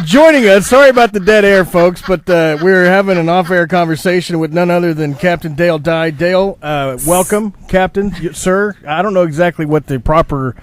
Joining us, sorry about the dead air, folks, but we're having an off-air conversation with none other than Captain Dale Dye. Dale, welcome, Captain, sir. I don't know exactly what the proper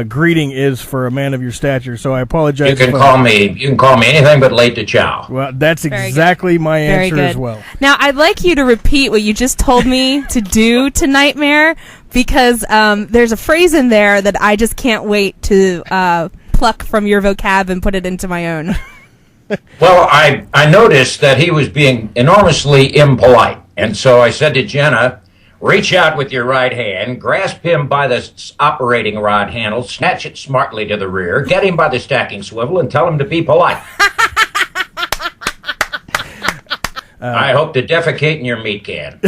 greeting is for a man of your stature, so I apologize. You can call me anything but late to chow. Well, that's exactly my answer as well. Now, I'd like you to repeat what you just told me to do to Nightmare, because there's a phrase in there that I just can't wait to pluck from your vocab and put it into my own. Well, I noticed that he was being enormously impolite, and so I said to Jenna, reach out with your right hand, grasp him by the operating rod handle, snatch it smartly to the rear, get him by the stacking swivel, and tell him to be polite. I hope to defecate in your meat can.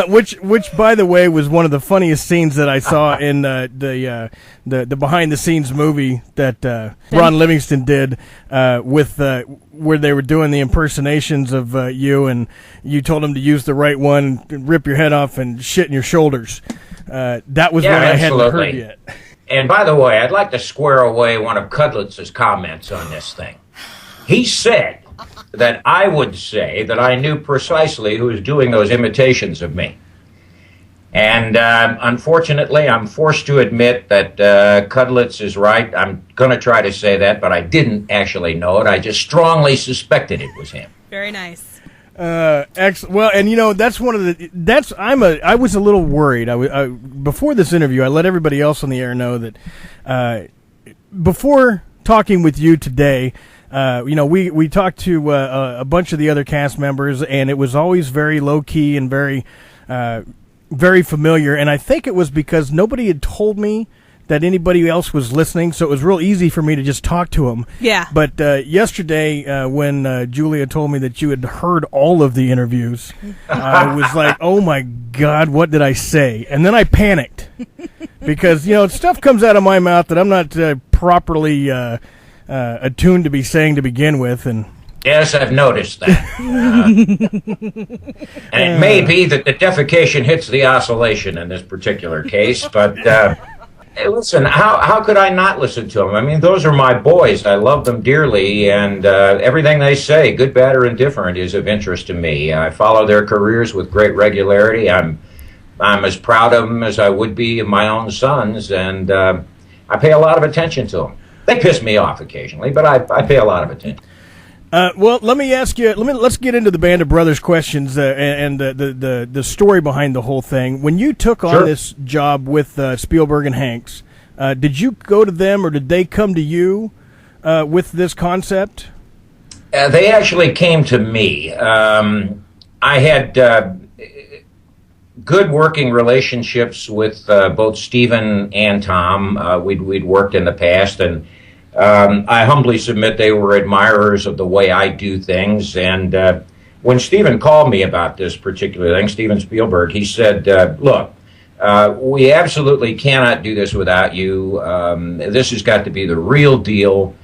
Which, by the way, was one of the funniest scenes that I saw in the behind the scenes movie that Ron Livingston did with where they were doing the impersonations of you, and you told him to use the right one, rip your head off, and shit in your shoulders. That was one I hadn't heard yet. And by the way, I'd like to square away one of Cudlitz's comments on this thing. He said that I would say that I knew precisely who was doing those imitations of me. And unfortunately, I'm forced to admit that Cudlitz is right. I'm going to try to say that, but I didn't actually know it. I just strongly suspected it was him. Very nice. Excellent. Well, and you know, that's one of the. I was a little worried. Before this interview, I let everybody else on the air know that before talking with you today, we talked to a bunch of the other cast members, and it was always very low key and very familiar. And I think it was because nobody had told me that anybody else was listening, so it was real easy for me to just talk to them. Yeah. But yesterday, when Julia told me that you had heard all of the interviews, I was like, oh my God, what did I say? And then I panicked because, stuff comes out of my mouth that I'm not properly attuned to be saying to begin with. And yes, I've noticed that. And it may be that the defecation hits the oscillation in this particular case, but hey, listen, how could I not listen to them? I mean, those are my boys. I love them dearly, and everything they say, good, bad, or indifferent, is of interest to me. I follow their careers with great regularity. I'm as proud of them as I would be of my own sons, and I pay a lot of attention to them. They piss me off occasionally, but I pay a lot of attention. Well, let me ask you. Let's get into the Band of Brothers questions and the story behind the whole thing. When you took on this job with Spielberg and Hanks, did you go to them or did they come to you with this concept? They actually came to me. I had good working relationships with both Stephen and Tom. We'd worked in the past, and I humbly submit they were admirers of the way I do things. And when Stephen called me about this particular thing, Steven Spielberg, he said, look, we absolutely cannot do this without you. This has got to be the real deal.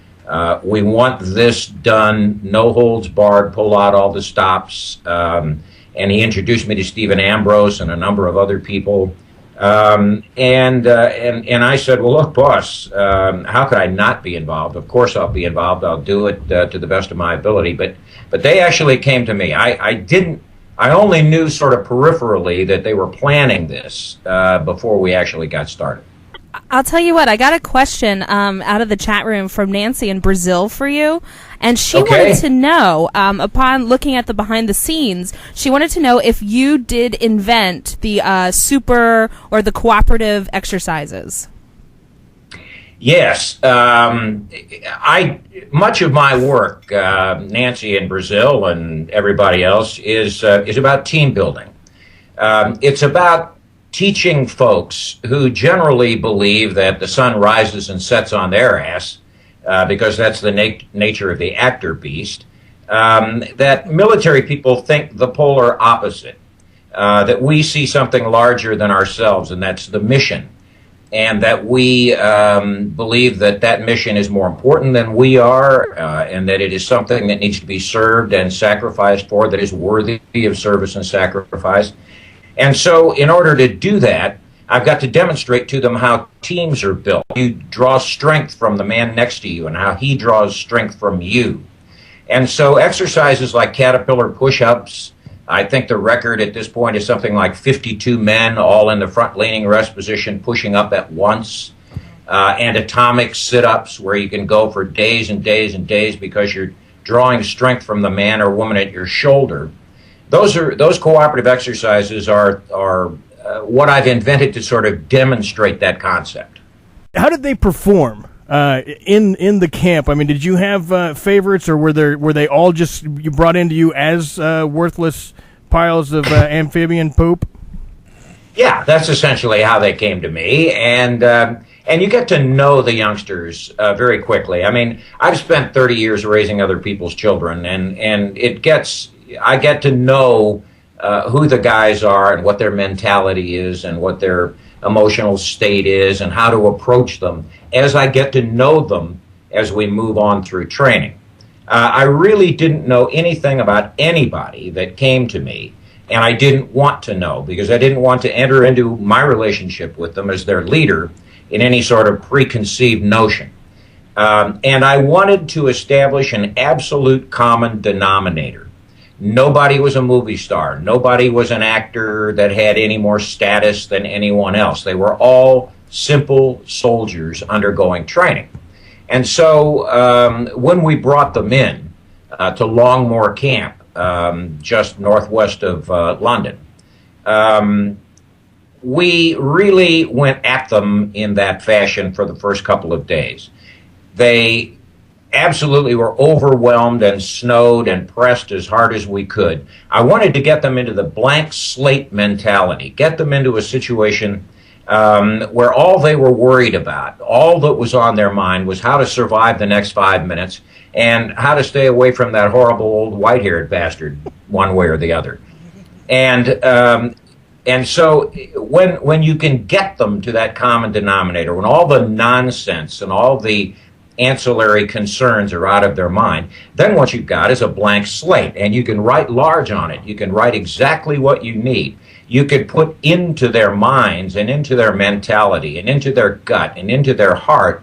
We want this done, no holds barred, pull out all the stops. And he introduced me to Stephen Ambrose and a number of other people. And I said, well, look, boss, how could I not be involved? Of course I'll be involved. I'll do it to the best of my ability. But they actually came to me. I only knew sort of peripherally that they were planning this before we actually got started. I'll tell you what, I got a question out of the chat room from Nancy in Brazil for you, and she wanted to know, upon looking at the behind the scenes, she wanted to know if you did invent the super or the cooperative exercises. Yes, much of my work, Nancy in Brazil and everybody else, is about team building. It's about teaching folks who generally believe that the sun rises and sets on their ass, because that's the nature of the actor beast, that military people think the polar opposite, that we see something larger than ourselves, and that's the mission, and that we believe that mission is more important than we are, and that it is something that needs to be served and sacrificed for, that is worthy of service and sacrifice. And so in order to do that, I've got to demonstrate to them how teams are built. You draw strength from the man next to you and how he draws strength from you. And so exercises like caterpillar push-ups, I think the record at this point is something like 52 men all in the front leaning rest position pushing up at once, and atomic sit-ups where you can go for days and days and days because you're drawing strength from the man or woman at your shoulder. Those cooperative exercises are what I've invented to sort of demonstrate that concept. How did they perform in the camp? I mean, did you have favorites, or were they all just you brought into you as worthless piles of amphibian poop? Yeah, that's essentially how they came to me, and you get to know the youngsters very quickly. I mean, I've spent 30 years raising other people's children, and I get to know who the guys are and what their mentality is and what their emotional state is and how to approach them as I get to know them as we move on through training. I really didn't know anything about anybody that came to me, and I didn't want to know because I didn't want to enter into my relationship with them as their leader in any sort of preconceived notion. And I wanted to establish an absolute common denominator. Nobody was a movie star. Nobody was an actor that had any more status than anyone else. They were all simple soldiers undergoing training. And so when we brought them in to Longmoor Camp, just northwest of London, we really went at them in that fashion for the first couple of days. They absolutely were overwhelmed and snowed and pressed as hard as we could. I wanted to get them into the blank slate mentality, get them into a situation where all they were worried about, all that was on their mind was how to survive the next 5 minutes and how to stay away from that horrible old white-haired bastard one way or the other. And so when you can get them to that common denominator, when all the nonsense and all the ancillary concerns are out of their mind, then what you've got is a blank slate, and you can write large on it. You can write exactly what you need. You could put into their minds and into their mentality and into their gut and into their heart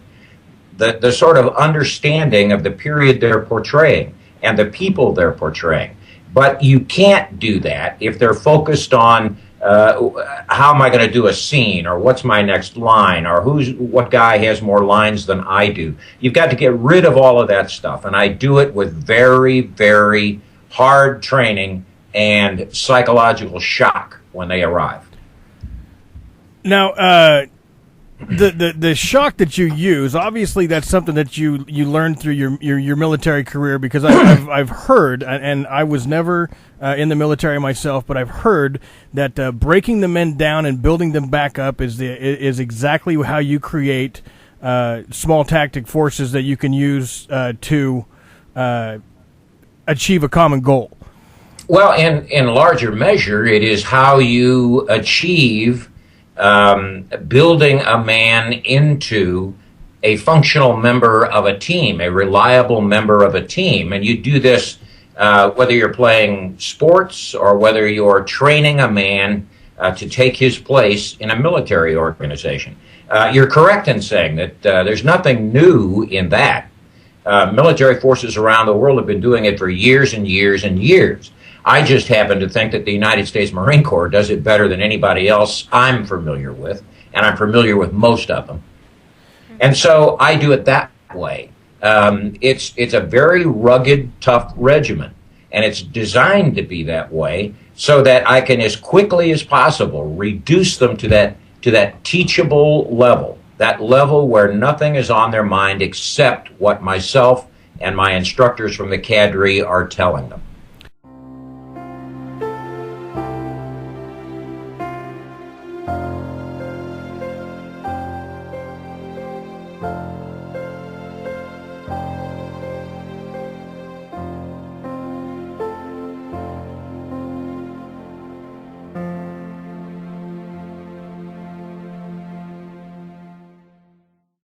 the sort of understanding of the period they're portraying and the people they're portraying. But you can't do that if they're focused on how am I going to do a scene, or what's my next line, or what guy has more lines than I do. You've got to get rid of all of that stuff, and I do it with very, very hard training and psychological shock when they arrive. Now, the shock that you use, obviously that's something that you learned through your military career, because I've heard, and I was never in the military myself, but I've heard that breaking the men down and building them back up is exactly how you create small tactic forces that you can use to achieve a common goal. Well, in larger measure, it is how you achieve building a man into a functional member of a team, a reliable member of a team. And you do this whether you're playing sports or whether you're training a man to take his place in a military organization. You're correct in saying that there's nothing new in that. Military forces around the world have been doing it for years and years and years. I just happen to think that the United States Marine Corps does it better than anybody else I'm familiar with, and I'm familiar with most of them. And so I do it that way. It's a very rugged, tough regimen, and it's designed to be that way so that I can, as quickly as possible, reduce them to that teachable level, that level where nothing is on their mind except what myself and my instructors from the cadre are telling them.